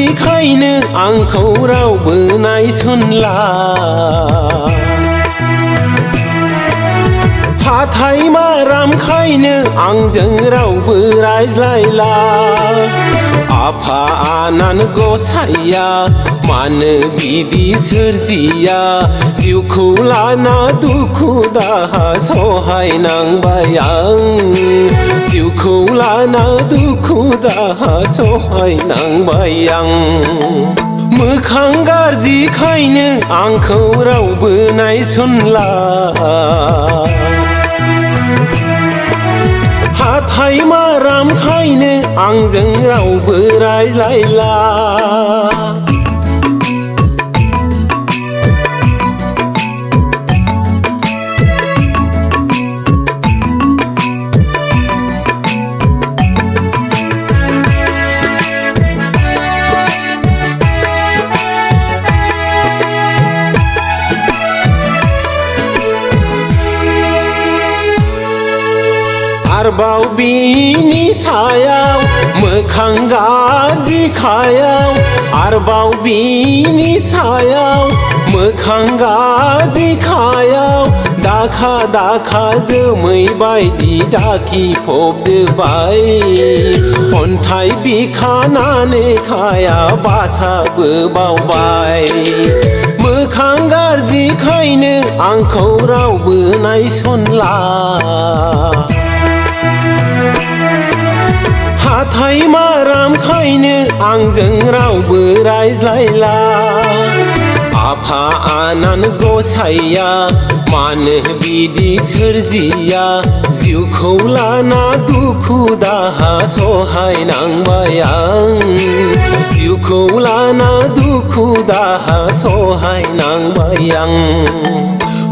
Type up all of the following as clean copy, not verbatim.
गाज्रिखायनो आंखौ रावबो नायसनला हाथाय मारामखायनो आंजों रावबो रायज्लायला आफा आनान गसाइया मानो बिदि सोरजिया जिउखौ लाना दुखु दाहा सहायनांबाय आं जिउखौ लाना दुखु दाहा सहायनांबाय आं मोखां गाज्रिखायनो आंखौ रावबो नायसनला हाथाय मारामखायनो आंजों रावबो रायज्लायला आरबाव बिनि सायाव मोखां गाज्रिखायाव आरबाव बिनि सायाव मोखां गाज्रिखायाव दाखा दाखा जोमै बायदि दाखिफबजोब्बाय अन्थाइ बिखानानै खाया बासाबो बावबाय मोखां गाज्रिखायनो आंखौ रावबो नायसनला हाथाय मारामखायनो आंजों रावबो रायज्लायला आफा आनान गसाइया मानो बिदि सोरजिया जिउखौ लाना दुखु दाहा सहायनांबाय आं जिउखौ लाना दुखु दाहा सहायनांबाय आं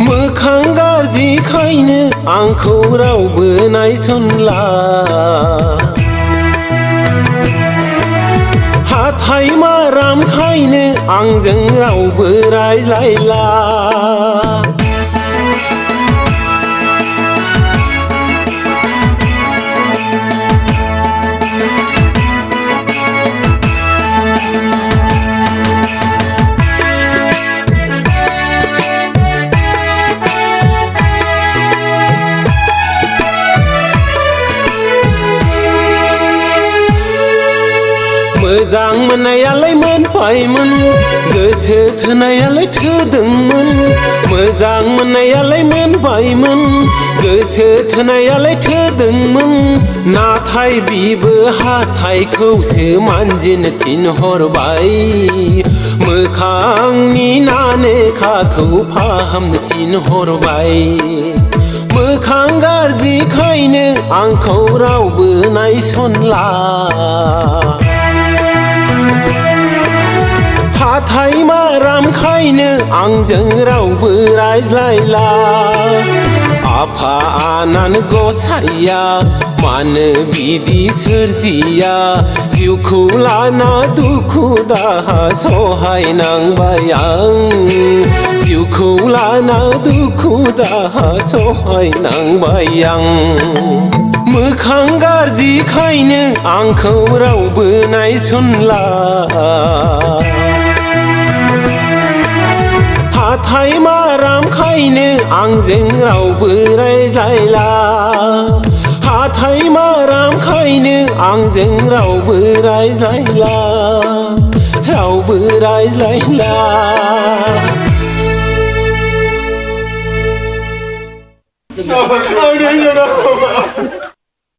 मोखां गाज्रिखायनो आंखौ रावबो नायसनला हाथाय मारामखायनो आंजों रावबो रायज्लायला मोजां मोननायालाय मोनबायमोन गोसो थोनायालाय थोदोंमोन मोजां मोननायालाय मोनबायमोन गोसो थोनायालाय थोदोंमोन नाथाय बिबो हाथायखौसो मानजिनो थिनहरबाय मोखांनि नानेखाखौ फाहामनो थिनहरबाय मोखां गाज्रिखायनो आंखौ रावबो नायसनला हाथाय मारामखायनो आंजों रावबो रायज्लायला आफा आनान गसाइया मानो बिदि सोरजिया जिउखौ लाना दुखु दाहा सहायनांबाय आं जिउखौ लाना दुखु दाहा सहायनांबाय आं मोखां गाज्रिखायनो आंखौ रावबो नायसनला हाथाय मारामखायनो आंजों रावबो रायज्लायला हाथाय मारामखायनो आंजों रावबो रायज्लायला रावबो रायज्लायला